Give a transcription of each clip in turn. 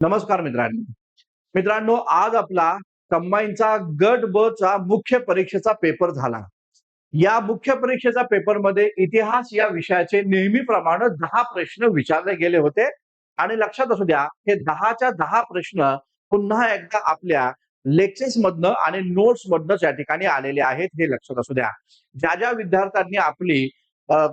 नमस्कार मित्रांनो. मित्रांनो, आज आपला कंबाईनचा गट ब चा मुख्य परीक्षेचा पेपर झाला. या मुख्य परीक्षेच्या पेपरमध्ये इतिहास या विषयाचे नेहमीप्रमाणे 10 प्रश्न विचारले गेले होते आणि लक्षात असू द्या, हे 10च्या 10 प्रश्न पुन्हा एकदा आपल्या लेक्चर्स मधनं आणि नोट्स मधनच या ठिकाणी आलेले आहेत, हे लक्षात असू द्या. ज्या विद्यार्थ्यांनी आपली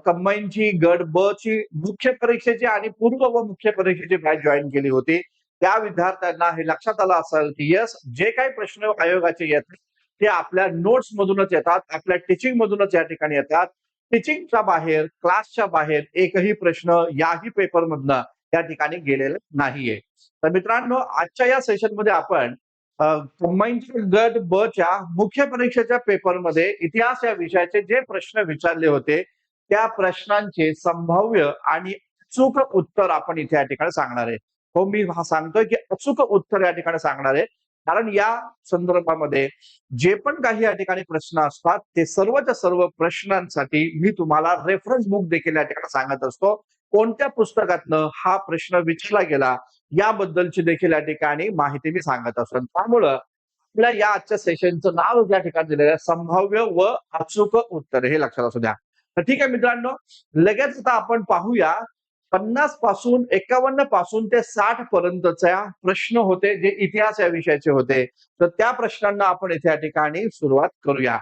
कंबाईनची गट ब ची मुख्य परीक्षेची आणि पूर्व व मुख्य परीक्षेची बॅच जॉईन केली होती, त्या विद्यार्थ्यांना हे लक्षात आलं असेल की यस, जे काही प्रश्न आयोगाचे येतात ते आपल्या नोट्स मधूनच येतात, आपल्या टीचिंग मधूनच या ठिकाणी येतात. टीचिंगच्या बाहेर, क्लासच्या बाहेर एकही प्रश्न याही पेपर मधनं या ठिकाणी गेलेला नाहीये. तर मित्रांनो, आजच्या या सेशन मध्ये आपण कंबाईनच्या गट ब च्या मुख्य परीक्षेच्या पेपरमध्ये इतिहास या विषयाचे जे प्रश्न विचारले होते त्या प्रश्नांचे संभाव्य आणि अचूक उत्तर आपण इथे या ठिकाणी सांगणार आहे. हो, मी सांगतोय की अचूक उत्तर या ठिकाणी सांगणार आहे, कारण या संदर्भामध्ये जे पण काही या ठिकाणी प्रश्न असतात ते सर्वच्या सर्व प्रश्नांसाठी मी तुम्हाला रेफरन्स बुक देखील या ठिकाणी सांगत असतो. कोणत्या पुस्तकातनं हा प्रश्न विचारला गेला याबद्दलची देखील या ठिकाणी माहिती मी सांगत असतो. त्यामुळं आपल्या या आजच्या सेशनचं नाव या ठिकाणी दिलेलं आहे संभाव्य व अचूक उत्तर, हे लक्षात असू द्या. तर ठीक आहे मित्रांनो, लगेच आता आपण पाहूया 50 पासून 51 पासून ते 60 पर्यंतच्या प्रश्न होते जे इतिहास या विषयाचे होते. तर त्या प्रश्नांना आपण इथे या ठिकाणी सुरुवात करूया.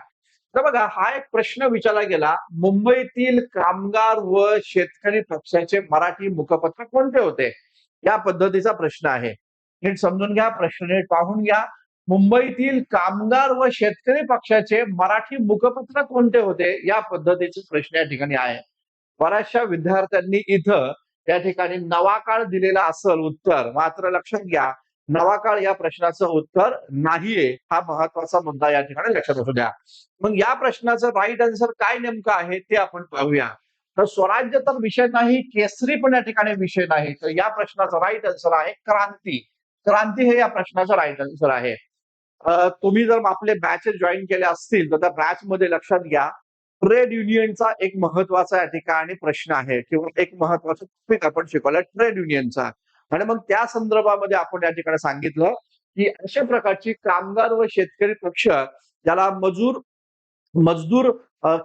तर बघा, हा एक प्रश्न विचारला गेला, मुंबईतील कामगार व शेतकरी पक्षाचे मराठी मुखपत्र कोणते होते, या पद्धतीचा प्रश्न आहे. नीट समजून घ्या, प्रश्न नीट पाहून घ्या. मुंबईतील कामगार व शेतकरी पक्षाचे मराठी मुखपत्र कोणते होते, या पद्धतीचे प्रश्न या ठिकाणी आहे. बऱ्याचशा विद्यार्थ्यांनी इथं या ठिकाणी नवा काळ दिलेला असेल उत्तर, मात्र लक्षात घ्या, नवा काळ या प्रश्नाचं उत्तर नाहीये. हा महत्वाचा मुद्दा या ठिकाणी लक्षात असू द्या. मग या प्रश्नाचं राईट आन्सर काय नेमकं आहे ते आपण पाहूया. तर स्वराज्य तर विषय नाही, केसरी पण या ठिकाणी विषय नाही. तर या प्रश्नाचा राईट आन्सर आहे क्रांती. क्रांती हे या प्रश्नाचं राईट आन्सर आहे. तुम्ही जर आपले बॅचेस जॉईन केले असतील तर त्या बॅच मध्ये लक्षात घ्या, ट्रेड युनियनचा एक महत्वाचा या ठिकाणी प्रश्न आहे किंवा एक महत्वाचा टॉपिक आपण शिकवला ट्रेड युनियनचा. आणि मग त्या संदर्भामध्ये आपण या ठिकाणी सांगितलं की अशा प्रकारची कामगार व शेतकरी पक्ष, ज्याला मजदूर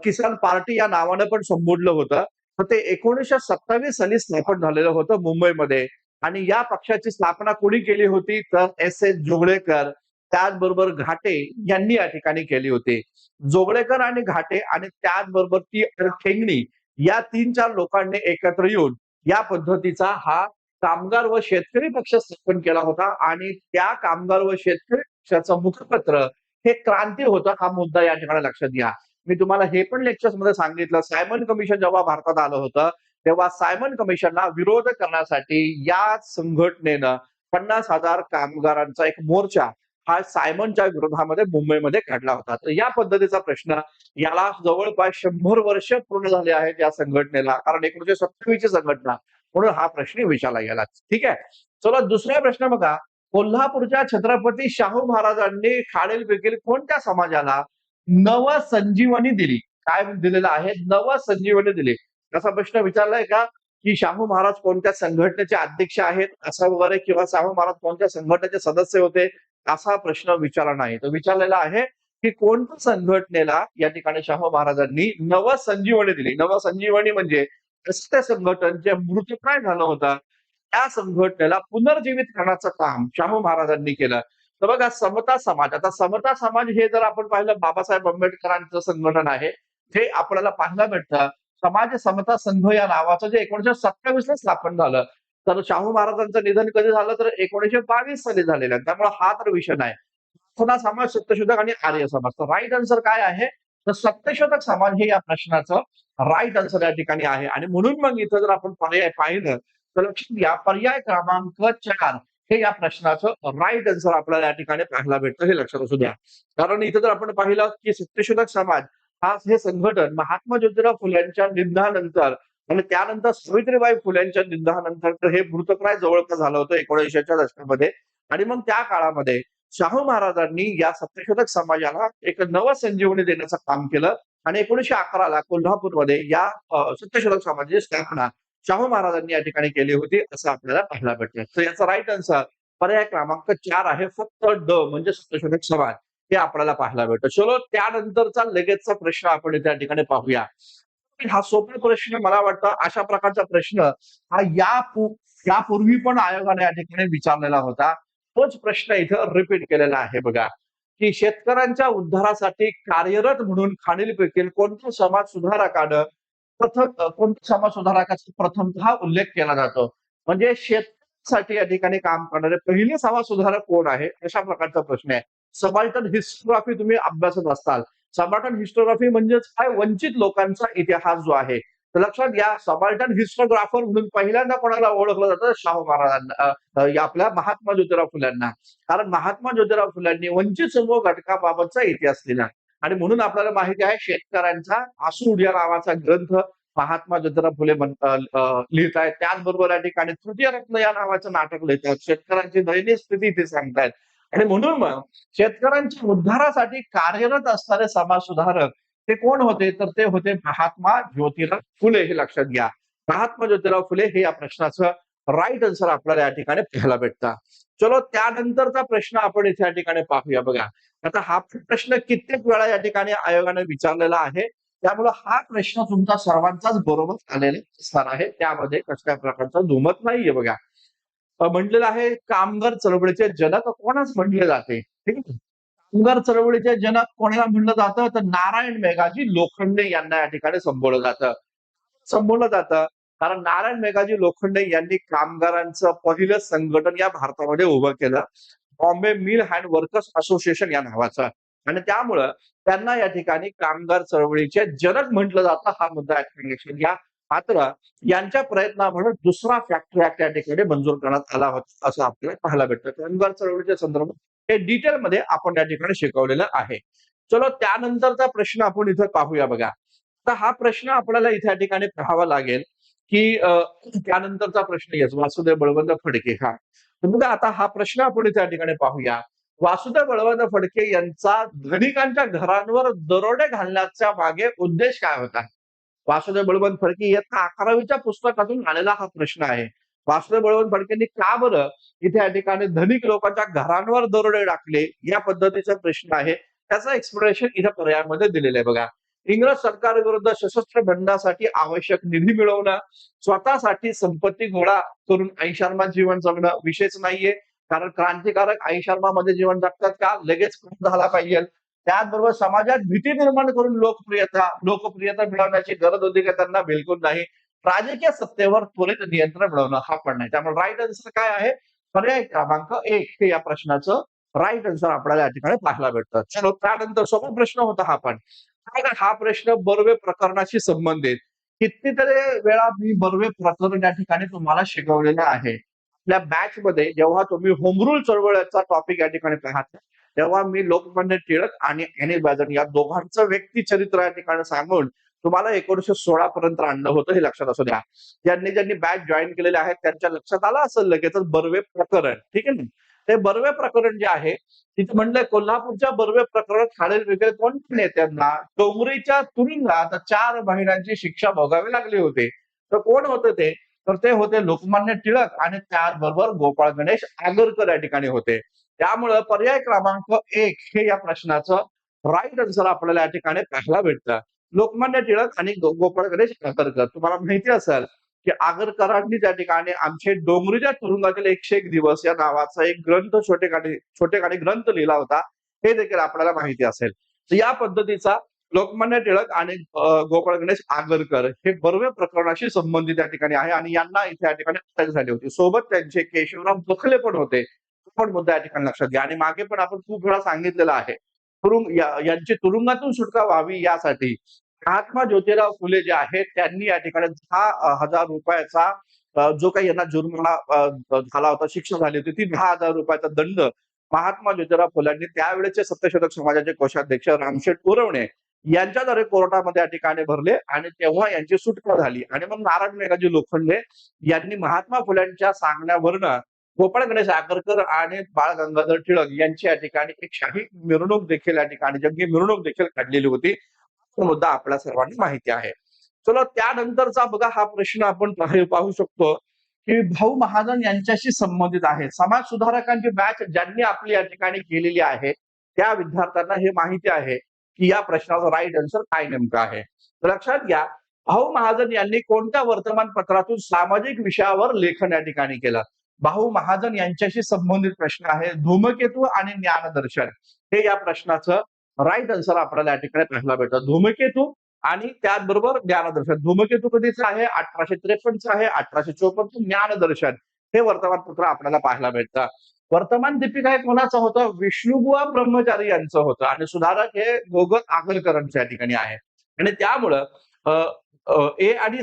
किसान पार्टी या नावानं पण संबोधलं होतं, तर ते 1927 साली स्थापन झालेलं होतं मुंबईमध्ये. आणि या पक्षाची स्थापना कोणी केली होती, तर एस जोगळेकर, त्याचबरोबर घाटे यांनी या ठिकाणी केली होती. जोगळेकर आणि घाटे आणि त्याचबरोबर टी ठेंगणी या 3-4 लोकांनी एकत्र येऊन या पद्धतीचा हा कामगार व शेतकरी पक्ष स्थापन केला होता. आणि त्या कामगार व शेतकरी पक्षाचं मुखपत्र हे क्रांती होतं. हा मुद्दा या ठिकाणी लक्षात घ्या. मी तुम्हाला हे पण लेक्चर्स मध्ये सांगितलं, सायमन कमिशन जेव्हा भारतात आलं होतं तेव्हा सायमन कमिशनला विरोध करण्यासाठी या संघटनेनं 50,000 कामगारांचा एक मोर्चा हा सायमनच्या विरोधामध्ये मुंबईमध्ये काढला होता. तर या पद्धतीचा प्रश्न, याला जवळपास 100 वर्ष पूर्ण झाले आहेत या संघटनेला, कारण 1927 ची संघटना, म्हणून हा प्रश्न विचारला गेला. ठीक आहे, चला दुसरा प्रश्न बघा. कोल्हापूरच्या छत्रपती शाहू महाराजांनी खालीलपैकी कोणत्या समाजाला नवसंजीवनी दिली? काय दिलेलं आहे? नवसंजीवनी दिली. असा प्रश्न विचारलाय का, की शाहू महाराज कोणत्या संघटनेचे अध्यक्ष आहेत असं वगैरे, किंवा शाहू महाराज कोणत्या संघटनेचे सदस्य होते असा प्रश्न विचारला नाही. तो विचारलेला आहे की कोणत्या संघटनेला या ठिकाणी शाहू महाराजांनी नवसंजीवनी दिली. नवसंजीवनी म्हणजे त्या संघटन जे मृतप्राय झालं होतं त्या संघटनेला पुनर्जीवित करण्याचं काम शाहू महाराजांनी केलं. तर बघा, समता समाज, आता समता समाज हे जर आपण पाहिलं, बाबासाहेब आंबेडकरांचं संघटन आहे, जे आपल्याला पाहायला भेटतं. समाज समता संघ या नावाचं, जे 1927 ला स्थापन झालं. तर शाहू महाराजांचं निधन कधी झालं, तर 1922 साली झालेलं आहे. त्यामुळे हा तर विषय नाही. प्रार्थना समाज, सत्यशोधक आणि आर्य समाज. तर राईट आन्सर काय आहे, तर सत्यशोधक समाज हे या प्रश्नाचं राईट आन्सर या ठिकाणी आहे. आणि म्हणून मग इथं जर आपण पर्याय पाहिलं तर लक्षात घ्या, पर्याय क्रमांक 4 हे या प्रश्नाचं राईट आन्सर आपल्याला या ठिकाणी पाहायला भेटतं, हे लक्षात असू द्या. कारण इथं जर आपण पाहिलं की सत्यशोधक समाज हा हे संघटन महात्मा ज्योतिराव फुल्यांच्या निधनानंतर आणि त्यानंतर सावित्रीबाई फुल्यांच्या निधनानंतर, तर हे मृतप्राय जवळपास झालं होतं 1900च्या दशकामध्ये. आणि मग त्या काळामध्ये शाहू महाराजांनी या सत्यशोधक समाजाला एक नवसंजीवनी देण्याचं काम केलं. आणि 1911 ला कोल्हापूरमध्ये या सत्यशोधक समाजाची स्थापना शाहू महाराजांनी या ठिकाणी केली होती, असं आपल्याला पाहायला भेटतं. तर याचा राईट आन्सर पर्याय क्रमांक 4 आहे फक्त ड म्हणजे सत्यशोधक समाज हे आपल्याला पाहायला भेटतं. चलो त्यानंतरचा लगेचचा प्रश्न आपण त्या ठिकाणी पाहूया. हा सोपा प्रश्न मला वाटतं अशा प्रकारचा प्रश्न हा यापूर्वी पण आयोगाने या ठिकाणी विचारलेला होता. तोच प्रश्न इथं रिपीट केलेला आहे बघा, की शेतकऱ्यांच्या उद्धारासाठी कार्यरत म्हणून खालीलपैकी कोणत्या समाज सुधारकानं कोणत्या समाज सुधारकाचा प्रथमतः उल्लेख केला जातो? म्हणजे शेतकऱ्यांसाठी या ठिकाणी काम करणारे पहिले समाज सुधारक कोण आहे? अशा प्रकारचा प्रश्न आहे. सबाल्टर्न हिस्टोग्राफी तुम्ही अभ्यासत असताल. सबाल्टर्न हिस्टोग्राफी म्हणजेच काय वंचित लोकांचा इतिहास जो आहे. तर लक्षात घ्या सबाल्टर्न हिस्टोग्राफर म्हणून पहिल्यांदा कोणाला ओळखलं जातं? शाहू महाराजांना या आपल्या महात्मा ज्योतिराव फुल्यांना. कारण महात्मा ज्योतिराव फुल्यांनी वंचित समूह घटकाबाबतचा इतिहास लिहिला. आणि म्हणून आपल्याला माहिती आहे शेतकऱ्यांचा आसूड या नावाचा ग्रंथ महात्मा ज्योतिराव फुले लिहित आहेत. त्याचबरोबर या ठिकाणी तृतीय रत्न या नावाचं नाटक लिहितात. शेतकऱ्यांची दयनीय स्थिती ते सांगतायत. आणि म्हणून मग शेतकऱ्यांच्या उद्धारासाठी कार्यरत असणारे समाज सुधारक ते कोण होते? तर ते होते महात्मा ज्योतिराव फुले हे लक्षात घ्या. महात्मा ज्योतिराव फुले हे या प्रश्नाचं राईट आन्सर आपल्याला या ठिकाणी पाहायला भेटतं. चलो त्यानंतरचा प्रश्न आपण इथे या ठिकाणी पाहूया बघा. आता हा प्रश्न कित्येक वेळा या ठिकाणी आयोगाने विचारलेला आहे. त्यामुळे हा प्रश्न तुमचा सर्वांचाच बरोबर आलेला असणार आहे. त्यामध्ये कसल्या प्रकारचा दुमत नाहीये बघा. म्हटलेलं आहे कामगार चळवळीचे जनक कोणाच म्हटले जाते? ठीक आहे. कामगार चळवळीचे जनक कोणाला म्हणलं जातं? तर नारायण मेघाजी लोखंडे यांना या ठिकाणी संबोधलं जातं. संबोधलं जातं कारण नारायण मेघाजी लोखंडे यांनी कामगारांचं पहिलं संघटन या भारतामध्ये उभं केलं. Bombay mill hand workers association या नावाचं. आणि त्यामुळं त्यांना या ठिकाणी कामगार चळवळीचे जनक म्हटलं जातं. हा मुद्दा या ठिकाणी लक्षात घ्या. मात्र यांच्या प्रयत्नामुळे दुसरा फॅक्टरी ऍक्ट या ठिकाणी मंजूर करण्यात आला होता असं आपल्याला पाहायला भेटतं. कामगार चळवळीच्या संदर्भात हे डिटेलमध्ये आपण या ठिकाणी शिकवलेलं आहे. चलो त्यानंतरचा प्रश्न आपण इथे पाहूया बघा. आता हा प्रश्न आपल्याला इथे या ठिकाणी पाहावा लागेल, की त्यानंतरचा प्रश्न येस वासुदेव बळवंत फडके हा. तर बघा आता हा प्रश्न आपण इथे या ठिकाणी पाहूया. वासुदेव बळवंत फडके यांचा धनिकांच्या घरांवर दरोडे घालण्याच्या मागे उद्देश काय होता? वासुदेव बळवंत फडके इयत्ता 11वीच्या पुस्तकातून आलेला हा प्रश्न आहे. वासुदेव बळवंत फडकेंनी का बरं इथे या ठिकाणी धनिक लोकांच्या घरांवर दरोडे टाकले या पद्धतीचा प्रश्न आहे. त्याचं एक्सप्लेनेशन इथे पर्यायामध्ये दिलेलं आहे बघा. इंग्रज सरकारविरुद्ध सशस्त्र बंडासाठी आवश्यक निधी मिळवणं, स्वतःसाठी संपत्ती गोळा करून ऐशारामात जीवन जगणं विशेष नाहीये. कारण क्रांतिकारक ऐशारामामध्ये जीवन जगतात का? लगेच झाला पाहिजे. त्याचबरोबर समाजात भीती निर्माण करून लोकप्रियता मिळवण्याची गरज होती का? त्यांना बिलकुल नाही. राजकीय सत्तेवर त्वरित नियंत्रण मिळवणं हा पण नाही. त्यामुळे राईट आन्सर काय आहे? पर्याय क्रमांक 1 हे या प्रश्नाचं राईट आन्सर आपल्याला या ठिकाणी पाहायला भेटतं. चलो त्यानंतर सोपा प्रश्न होता हा पण. बघा हा प्रश्न बर्वे प्रकरणाशी संबंधित कितीतरी वेळा मी बर्वे प्रकरण या ठिकाणी तुम्हाला शिकवलेलं आहे. आपल्या बॅच मध्ये जेव्हा तुम्ही होम रूल चळवळीचा टॉपिक या ठिकाणी पाहता तेव्हा मी लोकमान्य टिळक आणि अॅनी बेझंट या दोघांचं व्यक्तिचरित्र या ठिकाणी सांगून तुम्हाला 1916 पर्यंत आणलं होतं हे लक्षात असू द्या. ज्यांनी बॅच जॉईन केलेले आहेत त्यांच्या लक्षात आलं असेल लगेचच बर्वे प्रकरण. ठीक आहे ना? ते बर्वे प्रकरण जे आहे तिथे म्हणलंय कोल्हापूरच्या बर्वे प्रकरणात खालीलपैकी कोणत्या नेत्यांना डोंगरीच्या तुरुंगात 4 महिन्यांची शिक्षा भोगावी लागली होती? तर कोण होते ते? तर ते होते लोकमान्य टिळक आणि त्याचबरोबर गोपाळ गणेश आगरकर या ठिकाणी होते. त्यामुळं पर्याय क्रमांक 1 हे या प्रश्नाचं राईट आन्सर आपल्याला या ठिकाणी पाहायला भेटतं. लोकमान्य टिळक आणि गोपाळ गणेश आगरकर. तुम्हाला माहिती असेल की आगरकरांनी त्या ठिकाणी आमचे डोंगरीच्या तुरुंगातील 101 दिवस या नावाचा एक ग्रंथ छोटेखानी ग्रंथ लिहिला होता. हे देखील आपल्याला माहिती असेल. तर या पद्धतीचा लोकमान्य टिळक आणि गोपाळ गणेश आगरकर हे बर्वे प्रकरणाशी संबंधित या ठिकाणी आहे आणि यांना इथे या ठिकाणी अटक झाली होती. सोबत त्यांचे केशवराव बखले पण होते. पण मुद्दा या ठिकाणी लक्षात घ्या आणि मागे पण आपण खूप वेळा सांगितलेलं आहे. यांची तुरुंगातून सुटका व्हावी यासाठी महात्मा ज्योतिराव फुले जे आहेत त्यांनी या ठिकाणी 10,000 रुपयाचा जो काही यांना जुर्माना झाला होता, शिक्षा झाली होती ती 10,000 रुपयाचा दंड महात्मा ज्योतिराव फुल्यांनी त्यावेळेचे सत्यशोधक समाजाचे कोषाध्यक्ष रामशेठ पुरवणे यांच्याद्वारे कोर्टामध्ये या ठिकाणी भरले आणि तेव्हा यांची सुटका झाली. आणि मग नारायण मेघाजी लोखंडे यांनी महात्मा फुल्यांच्या सांगण्यावरनं गोपाळ गणेश आगरकर आणि बाळ गंगाधर टिळक यांची या ठिकाणी एक शाही मिरवणूक देखील या ठिकाणी जंगी मिरवणूक देखील काढलेली होती. तो मुद्दा आपल्या सर्वांना माहिती आहे. चलो त्यानंतरचा बघा हा प्रश्न आपण पाहू शकतो की भाऊ महाजन यांच्याशी संबंधित आहे. समाज सुधारकांची बॅच ज्यांनी आपली या ठिकाणी केलेली आहे, त्या विद्यार्थ्यांना हे माहिती आहे, की या प्रश्नाचा राइट आन्सर काय नेमकं आहे. तर लक्षात घ्या, भाऊ महाजन यांनी कोणत्या वर्तमानपत्रातून सामाजिक विषयावर लेखन या ठिकाणी केलं? भाऊ महाजन यांच्याशी संबंधित प्रश्न आहे. धूमकेतू आणि ज्ञानदर्शन हे या प्रश्नाचं राइट आन्सर आपल्याला या ठिकाणी पाहायला भेटतं. धूमकेतू आणि त्याचबरोबर ज्ञानदर्शन. धूमकेतू कधीचं आहे? 1853चं आहे. 1854चं ज्ञानदर्शन हे वर्तमानपत्र आपल्याला पाहायला भेटतं. वर्तमान दीपिका हे कोणाचं होतं? विष्णुबुवा ब्रह्मचारी यांचं होतं आणि सुधारक हे गोगल आगरकरांच्या ठिकाणी आहे. आणि त्यामुळं ए आणि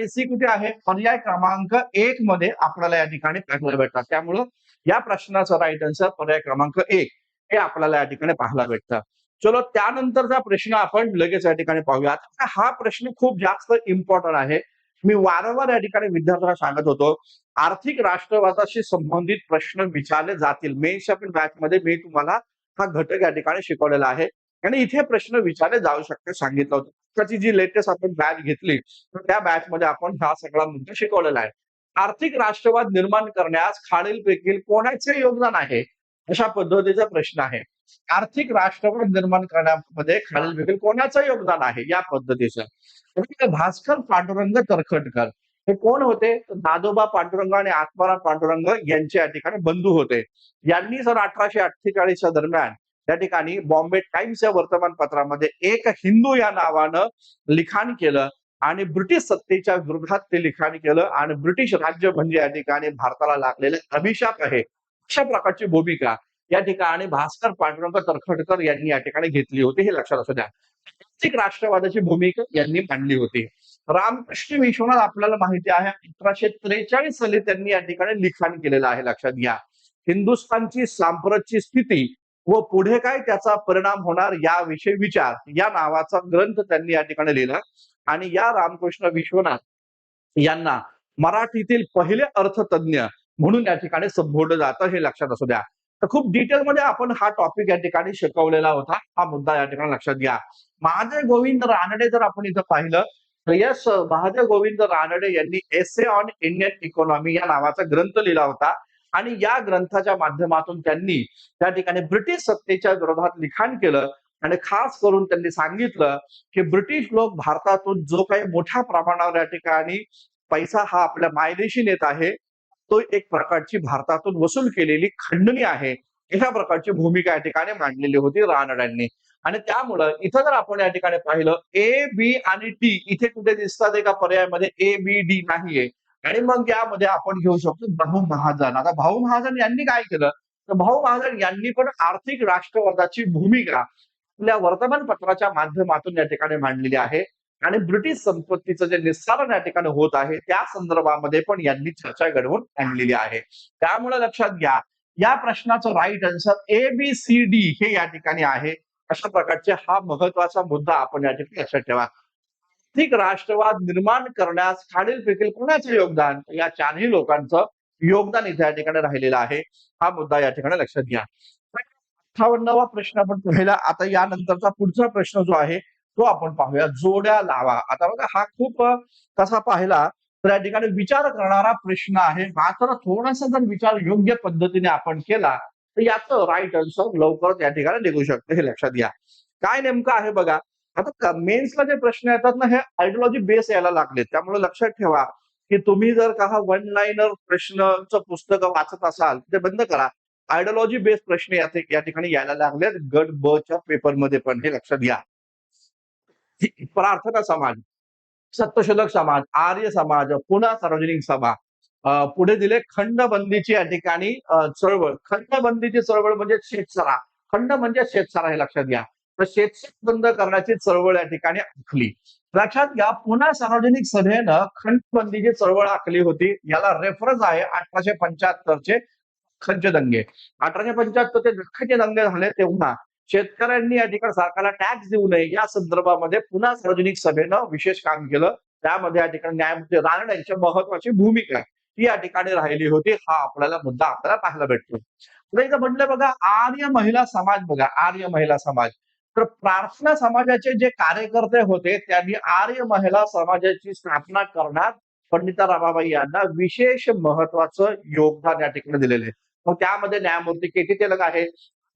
सी कुठे आहे? पर्याय क्रमांक 1 मध्ये आपल्याला या ठिकाणी पाहायला भेटतात. त्यामुळं या प्रश्नाचा राइट आन्सर पर्याय क्रमांक 1 हे आपल्याला या ठिकाणी पाहायला भेटतं. चलो त्यानंतरचा प्रश्न आपण लगेच या ठिकाणी पाहूयात. हा प्रश्न खूप जास्त इम्पॉर्टंट आहे. मी वारंवार या ठिकाणी विद्यार्थ्यांना सांगत होतो, आर्थिक राष्ट्रवादाशी संबंधित प्रश्न विचारले जातील. मेन्सच्या बॅचमध्ये मी तुम्हाला हा घटक या ठिकाणी शिकवलेला आहे आणि इथे प्रश्न विचारले जाऊ शकते सांगितलं होतं. त्याची जी लेटेस्ट आपण बॅच घेतली तर त्या बॅचमध्ये आपण हा सगळा मुद्दा शिकवलेला आहे. आर्थिक राष्ट्रवाद निर्माण करण्यास खालीलपैकी कोणाचे योगदान आहे? अशा पद्धतीचा प्रश्न आहे. आर्थिक राष्ट्रवाद निर्माण करण्यामध्ये खालीलपैकी कोणाचं योगदान आहे या पद्धतीचं? भास्कर पांडुरंग तरखडकर हे कोण होते? दादोबा पांडुरंग आणि आत्माराम पांडुरंग यांचे या ठिकाणी बंधू होते. यांनी सन 1848च्या दरम्यान त्या ठिकाणी बॉम्बे टाइम्स या वर्तमानपत्रामध्ये एक हिंदू या नावानं लिखाण केलं आणि ब्रिटिश सत्तेच्या विरोधात ते लिखाण केलं आणि ब्रिटिश राज्य म्हणजे या ठिकाणी भारताला लागलेले अभिशाप आहे अशा प्रकारची भूमिका या ठिकाणी भास्कर पांडुरंग तरखडकर यांनी या ठिकाणी घेतली होती. हे लक्षात असू द्या. आर्थिक राष्ट्रवादाची भूमिका यांनी मांडली होती. रामकृष्ण विश्वनाथ आपल्याला माहिती आहे 1843 साली त्यांनी या ठिकाणी लिखाण केलेलं आहे. लक्षात घ्या. हिंदुस्थानची सांप्रतची स्थिती व पुढे काय त्याचा परिणाम होणार याविषयी विचार या नावाचा ग्रंथ त्यांनी या ठिकाणी लिहिला आणि या रामकृष्ण विश्वनाथ यांना मराठीतील पहिले अर्थतज्ञ म्हणून या ठिकाणी संबोधलं जातं. हे लक्षात असू द्या. तर खूप डिटेलमध्ये आपण हा टॉपिक या ठिकाणी शिकवलेला होता. हा मुद्दा या ठिकाणी लक्षात घ्या. महादेव गोविंद रानडे जर आपण इथं पाहिलं तर यस महादेव गोविंद रानडे यांनी एसे ऑन इंडियन इकॉनॉमी या नावाचा ग्रंथ लिहिला होता आणि या ग्रंथाच्या माध्यमातून त्यांनी त्या ठिकाणी ब्रिटिश सत्तेच्या विरोधात लिखाण केलं आणि खास करून त्यांनी सांगितलं की ब्रिटिश लोक भारतातून जो काही मोठ्या प्रमाणावर या ठिकाणी पैसा हा आपल्या मायदेशी नेत आहे तो एक प्रकारची भारतातून वसूल केलेली खंडणी आहे. अशा प्रकारची भूमिका या ठिकाणी मांडलेली होती रानड्यांनी आणि त्यामुळं इथं जर आपण या ठिकाणी पाहिलं ए बी आणि टी इथे कुठे दिसतात एका पर्यायामध्ये ए बी डी नाहीये आणि मग यामध्ये आपण घेऊ शकतो भाऊ महाजन. आता भाऊ महाजन यांनी काय केलं तर भाऊ महाजन यांनी पण आर्थिक राष्ट्रवादाची भूमिका आपल्या वर्तमानपत्राच्या माध्यमातून या ठिकाणी मांडलेली आहे आणि ब्रिटिश संपत्तीचं जे निस्सारण या ठिकाणी होत आहे त्या संदर्भामध्ये पण यांनी चर्चा घडवून आणलेली आहे. त्यामुळे लक्षात घ्या या प्रश्नाचं right answer A B C D हे या ठिकाणी आहे. अशा प्रकारचे हा महत्वाचा मुद्दा आपण या ठिकाणी लक्षात ठेवा. आर्थिक राष्ट्रवाद निर्माण करण्यास खालीलपैकी कोणाचं योगदान? या चारही लोकांचं योगदान इथे या ठिकाणी राहिलेलं आहे. हा मुद्दा या ठिकाणी लक्षात घ्या. 58वा प्रश्न आपण पाहिला. आता यानंतरचा पुढचा प्रश्न जो आहे तो आपण पाहूया. जोड्या लावा. आता बघा हा खूप तसा पाहिला तर या ठिकाणी विचार करणारा प्रश्न आहे. मात्र थोडासा जर विचार योग्य पद्धतीने आपण केला तर याचं राईट आन्सर लवकरच या ठिकाणी निघू शकते. हे लक्षात घ्या. काय नेमकं आहे बघा. आता मेन्सला जे प्रश्न येतात ना हे आयडिओलॉजी बेस यायला लागले. त्यामुळे लक्षात ठेवा की तुम्ही जर का हा वन लाईनर प्रश्नचं पुस्तक वाचत असाल ते बंद करा. आयडिओलॉजी बेस प्रश्न या ठिकाणी यायला लागलेत गट ब च्या पेपरमध्ये पण. हे लक्षात घ्या. प्रार्थना समाज, सत्यशोधक समाज, आर्य समाज, पुन्हा सार्वजनिक सभा, पुढे दिले खंडबंदीची या ठिकाणी चळवळ. खंडबंदीची चळवळ म्हणजे शेतसरा. खंड म्हणजे शेतसरा हे लक्षात घ्या. तर शेतसरा बंद करण्याची चळवळ या ठिकाणी आखली. लक्षात घ्या पुन्हा सार्वजनिक सभेनं खंडबंदीची चळवळ आखली होती. याला रेफरन्स आहे 1875 चे खंच दंगे. 1875 चे खंच दंगे झाले तेव्हा शेतकऱ्यांनी या ठिकाणी सरकारला टॅक्स देऊ नये या संदर्भामध्ये पुन्हा सार्वजनिक सभेनं विशेष काम केलं. त्यामध्ये या ठिकाणी न्यायमूर्ती रानडे यांची महत्वाची भूमिका ही या ठिकाणी राहिली होती. हा आपल्याला मुद्दा आपल्याला पाहायला भेटतो. इथं म्हटलं बघा आर्य महिला समाज. बघा आर्य महिला समाज तर प्रार्थना समाजाचे जे कार्यकर्ते होते त्यांनी आर्य महिला समाजाची स्थापना करण्यात पंडिता रमाबाई यांना विशेष महत्वाचं योगदान या ठिकाणी दिलेलं आहे. मग त्यामध्ये न्यायमूर्ती के.टी. तिलक आहे,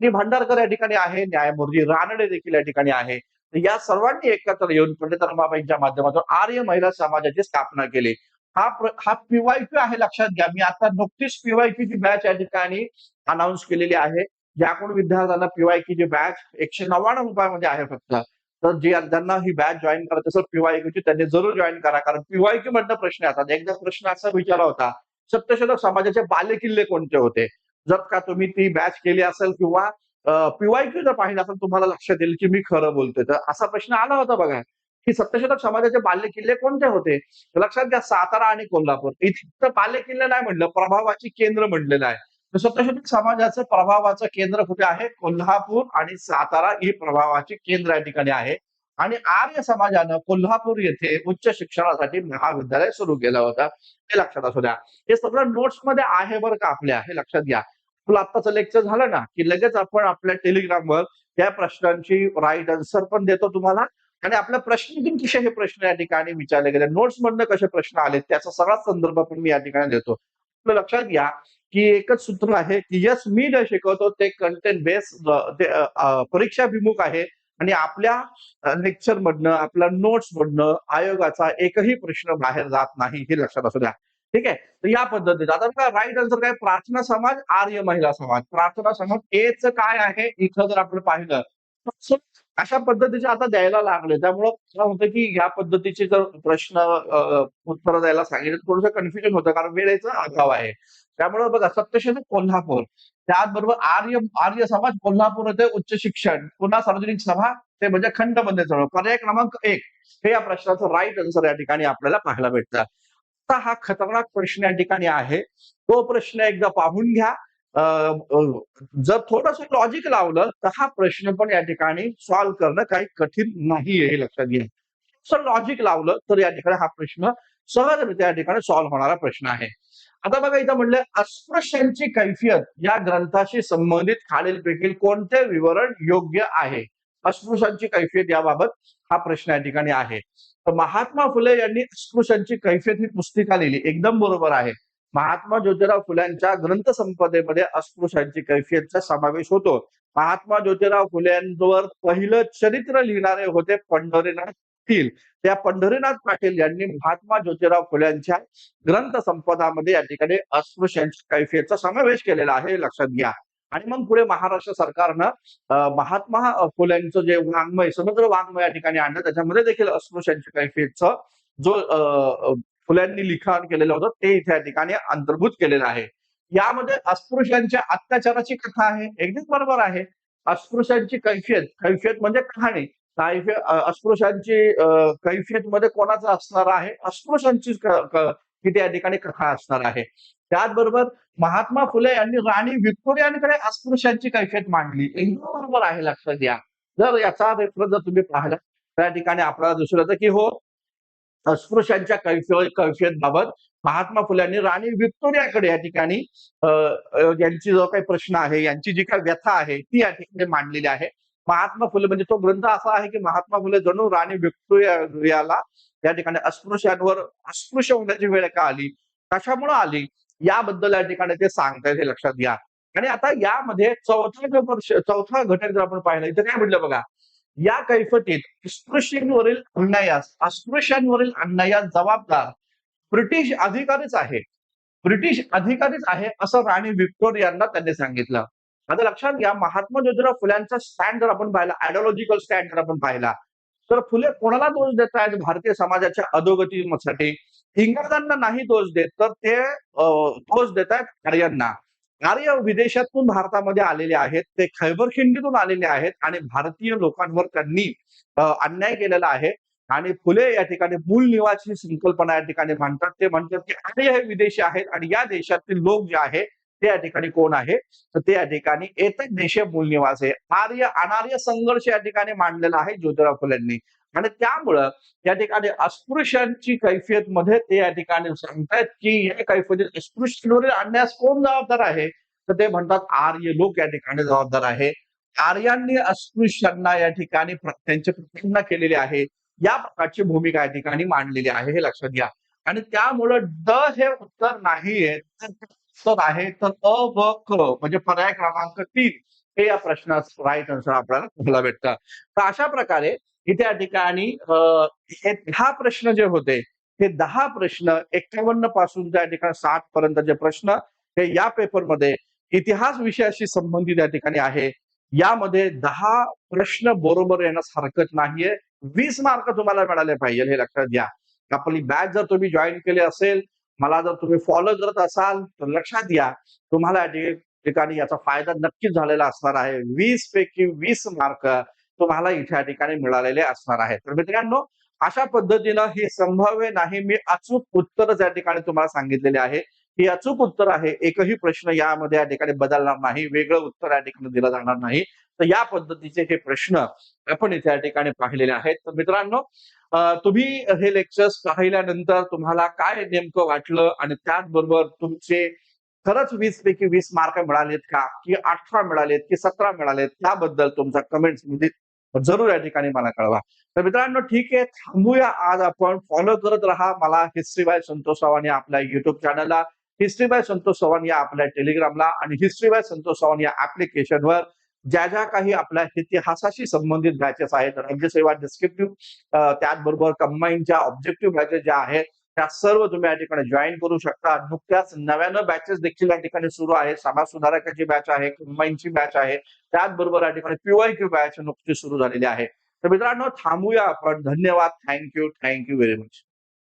डी. भांडारकर या ठिकाणी आहे, न्यायमूर्ती रानडे देखील या ठिकाणी आहे. तर या सर्वांनी एकत्र येऊन पंडिता रमाबाईंच्या माध्यमातून आर्य महिला समाजाची स्थापना केली. हा पीवायक्यू आहे, लक्षात घ्या. मी आता नुकतीच पीवायक्यूची बॅच या ठिकाणी अनाउन्स केलेली आहे. ज्याकडून विद्यार्थ्यांना पीवायक्यूची बॅच ₹199 आहे फक्त. तर ज्यांना ही बॅच जॉईन करायची असेल पीवायक्यूची, त्यांनी जरूर जॉईन करा. कारण पीवायक्यू मधनं प्रश्न येतात. एकदा प्रश्न असा विचारला होता, सप्तशतक समाजाचे बालेकिल्ले कोणते होते? जर का तुम्ही ती बॅच केली असेल किंवा पीवायक्यू जर पाहिलं असेल, तुम्हाला लक्षात येईल की मी खरं बोलतोय. तर असा प्रश्न आला होता बघा, की सप्तशतक समाजाचे बालेकिल्ले कोणते होते? तर लक्षात घ्या, सातारा आणि कोल्हापूर. इथे बालेकिल्ले नाही म्हणलं, प्रभावाची केंद्र म्हणलेलं आहे. तर सप्तशतक समाजाचं प्रभावाचं केंद्र कुठे आहे? कोल्हापूर आणि सातारा ही प्रभावाची केंद्र या ठिकाणी आहे. आणि आर्य समाजानं कोल्हापूर येथे उच्च शिक्षणासाठी महाविद्यालय सुरू केलं होतं. हे लक्षात असू द्या. हे सगळं नोट्स मध्ये आहे बरं का आपल्या, हे लक्षात घ्या. आपलं आत्ताचं लेक्चर झालं ना, की लगेच आपण आपल्या टेलिग्रामवर त्या प्रश्नांची राईट आन्सर पण देतो तुम्हाला. आणि आपल्या प्रश्न कसे हे प्रश्न या ठिकाणी विचारले गेले, नोट्स मधनं कसे प्रश्न आले, त्याचा सगळा संदर्भ पण मी या ठिकाणी देतो. आपलं लक्षात घ्या की एकच सूत्र आहे की यस, मी जे शिकवतो ते कंटेंट बेस, ते परीक्षाभिमुख आहे. आणि आपल्या लेक्चर मधनं, आपल्या नोट्स मधनं आयोगाचा एकही प्रश्न बाहेर जात नाही, हे लक्षात असू द्या. ठीक आहे. तर या पद्धतीने आता बघा, राईट आन्सर काय? प्रार्थना समाज, आर्य महिला समाज. प्रार्थना समाज एच काय आहे इथं जर आपण पाहिलं, अशा पद्धतीचे आता द्यायला लागले. त्यामुळं काय होतं की या पद्धतीचे जर प्रश्न उत्तर द्यायला सांगितलं, थोडंसं कन्फ्युजन होतं, कारण वेळेचा अभाव आहे. त्यामुळे बघा, सप्तशतक कोल्हापूर, त्याचबरोबर आर्य आर्य समाज कोल्हापूर येथे उच्च शिक्षण, पुन्हा सार्वजनिक सभा, ते म्हणजे खंडबंद चळवळ. पर्याय क्रमांक 1 हे या प्रश्नाचं राईट आन्सर या ठिकाणी आपल्याला पाहायला भेटतं. आता हा खतरनाक प्रश्न या ठिकाणी आहे. तो प्रश्न एकदा पाहून घ्या. अ, अ, जर थोडंसं लॉजिक लावलं तर हा प्रश्न पण या ठिकाणी सॉल्व्ह करणं काही कठीण नाहीये, हे लक्षात घ्या. जर लॉजिक लावलं तर या ठिकाणी हा प्रश्न सहजरित्या या ठिकाणी सॉल्व्ह होणारा प्रश्न आहे. आता बघा, इथं म्हटलं अस्पृश्यांची कैफियत या ग्रंथाशी संबंधित खालीलपैकी कोणते विवरण योग्य आहे? अस्पृश्यांची कैफियत याबाबत हा प्रश्न या ठिकाणी आहे. तर महात्मा फुले यांनी अस्पृश्यांची कैफियत ही पुस्तिका लिहिली, एकदम बरोबर आहे. महात्मा ज्योतिराव फुल्यांच्या ग्रंथसंपदेमध्ये अस्पृश्यांची कैफियतचा समावेश होतो. महात्मा ज्योतिराव फुल्यांवर पहिलं चरित्र लिहिणारे होते पंढरीनाथ पाटील. त्या पंढरीनाथ पाटील यांनी महात्मा ज्योतिराव फुल्यांच्या ग्रंथसंपदामध्ये या ठिकाणी अस्पृश्यांच्या कैफियतचा समावेश केलेला आहे, हे लक्षात घ्या. आणि मग पुढे महाराष्ट्र सरकारनं महात्मा फुल्यांचं जे वाङ्मय, समग्र वाङ्मय या ठिकाणी आणलं, त्याच्यामध्ये देखील अस्पृश्यांच्या कैफियतचं जो फुल्यांनी लिखाण केलेलं होतं ते इथे या ठिकाणी अंतर्भूत केलेलं आहे. यामध्ये अस्पृश्यांच्या अत्याचाराची कथा आहे, एकदम बरोबर आहे. अस्पृश्यांची कैफियत, कैफियत म्हणजे कहाणी. अस्पृश्यांची कैफियत मध्ये कोणाचं असणार आहे? अस्पृश्यांची तिथे या ठिकाणी कथा असणार आहे. त्याचबरोबर महात्मा फुले यांनी राणी व्हिक्टोरियाकडे अस्पृश्यांची कैफियत मांडली, एकदम बरोबर आहे, लक्षात घ्या. जर याचा रेफरन्स जर तुम्ही पाहिला त्या ठिकाणी आपल्याला दिसून येतं की हो, अस्पृश्यांच्या कैफियत बाबत महात्मा फुल्यांनी राणी व्हिक्टोरियाकडे या ठिकाणी यांची जो काही प्रश्न आहे, यांची जी काही व्यथा आहे ती या ठिकाणी मांडलेली आहे. महात्मा फुले म्हणजे तो ग्रंथ असा आहे की महात्मा फुले जणू राणी व्हिक्टोरियाला या ठिकाणी अस्पृश्यांवर अस्पृश्य होण्याची वेळ का आली, कशामुळे आली, याबद्दल या ठिकाणी ते सांगतायत, हे लक्षात घ्या. आणि आता यामध्ये चौथा घटक जर आपण पाहिला, इथे काय म्हटलं बघा, या कैफियतीत अस्पृश्यांवरील अन्यायास जबाबदार ब्रिटिश अधिकारीच आहे, ब्रिटिश अधिकारीच आहे, असं राणी व्हिक्टोरियांना त्यांनी सांगितलं. आता लक्षात घ्या, महात्मा ज्योतिराव फुल्यांचा स्टँड जर आपण पाहिला, आयडिओलॉजिकल स्टँड जर आपण पाहिला, तर फुले कोणाला दोष देत आहेत भारतीय समाजाच्या अधोगतीसाठी? इंग्रजांना नाही दोष देत, तर ते दोष देत आहेत आर्यांना. आर्य विदेशातून भारतामध्ये आलेले आहेत, ते खैबर खिंडीतून आलेले आहेत आणि भारतीय लोकांवर त्यांनी अन्याय केलेला आहे. आणि फुले या ठिकाणी मूळ निवासी संकल्पना या ठिकाणी मांडतात. ते म्हणतात की आर्य हे विदेशी आहेत आणि या देशातील लोक जे आहे ते या ठिकाणी कोण आहे, तर ते या ठिकाणी एकच देश मूळ निवास आहे. आर्य अनार्य संघर्ष या ठिकाणी मांडलेला आहे ज्योतिराव फुलेंनी. आणि त्यामुळं या ठिकाणी अस्पृश्यांची कैफियत मध्ये ते या ठिकाणी सांगतायत की या कैफियतीत अस्पृश्यांवरील अन्यायास कोण जबाबदार आहे, तर ते म्हणतात आर्य लोक या ठिकाणी जबाबदार आहे. आर्यांनी अस्पृश्यांना या ठिकाणी त्यांची प्रताडना केलेली आहे, या प्रकारची भूमिका या ठिकाणी मांडलेली आहे, हे लक्षात घ्या. आणि त्यामुळं ड हे उत्तर नाहीये. तर आहे तर अ, ब, क म्हणजे पर्याय क्रमांक 3 हे या प्रश्नाचं राईट आन्सर आपल्याला पाहायला भेटतं. तर अशा प्रकारे इथे या ठिकाणी हे 10 प्रश्न जे होते, हे 10 प्रश्न 51 पासून त्या ठिकाणी 60 पर्यंतचे प्रश्न हे या पेपरमध्ये इतिहास विषयाशी संबंधित या ठिकाणी आहे. यामध्ये 10 प्रश्न बरोबर येण्यास हरकत नाहीये. 20 मार्क तुम्हाला मिळाले पाहिजे हे लक्षात घ्या. आपली बॅच जर तुम्ही जॉईन केली असेल, मला जर तुम्ही फॉलो करत असाल, तर लक्षात घ्या तुम्हाला या ठिकाणी याचा फायदा नक्कीच झालेला असणार आहे. 20 पैकी 20 मार्क तुम्हाला इथे या ठिकाणी मिळालेले असणार आहेत. तर मित्रांनो, अशा पद्धतीनं हे संभाव्य नाही, मी अचूक उत्तरच या ठिकाणी तुम्हाला सांगितलेले आहे. ही अचूक उत्तर आहे. एकही प्रश्न यामध्ये या ठिकाणी बदलणार नाही, वेगळं उत्तर या ठिकाणी दिलं जाणार नाही. तर या पद्धतीचे हे प्रश्न आपण इथे या ठिकाणी पाहिलेले आहेत. तर मित्रांनो, तुम्ही हे लेक्चर्स पाहिल्यानंतर तुम्हाला काय नेमकं वाटलं आणि त्याचबरोबर तुमचे खरंच 20 पैकी 20 मार्क मिळालेत का, की 18 मिळालेत, की 17 मिळालेत, त्याबद्दल तुमचा कमेंट्स मध्ये जरूर या ठिकाणी मला कळवा. तर मित्रांनो, ठीक आहे, थांबूया आज आपण. फॉलो करत राहा मला हिस्ट्री बाय संतोष चव्हाण या आपल्या युट्यूब चॅनलला, हिस्ट्री बाय संतोष चव्हाण या आपल्या टेलिग्रामला आणि हिस्ट्री बाय संतोष चव्हाण या ऍप्लिकेशनवर ज्या ज्या काही आपल्या इतिहासाशी संबंधित बॅचेस आहेत, राज्यसेवा डिस्क्रिप्टिव्ह, त्याचबरोबर कंबाईनच्या ऑब्जेक्टिव्ह बॅचेस ज्या आहेत, त्या सर्व तुम्ही या ठिकाणी जॉईन करू शकता. नुकत्याच नव्यानं बॅचेस देखील या ठिकाणी सुरू आहे. समाज सुधारकाची बॅच आहे, कंबाईनची बॅच आहे, त्याचबरोबर या ठिकाणी पीवायक्यू बॅच नुकतीच सुरू झालेली आहे. तर मित्रांनो, थांबूया आपण. धन्यवाद. Thank you very much.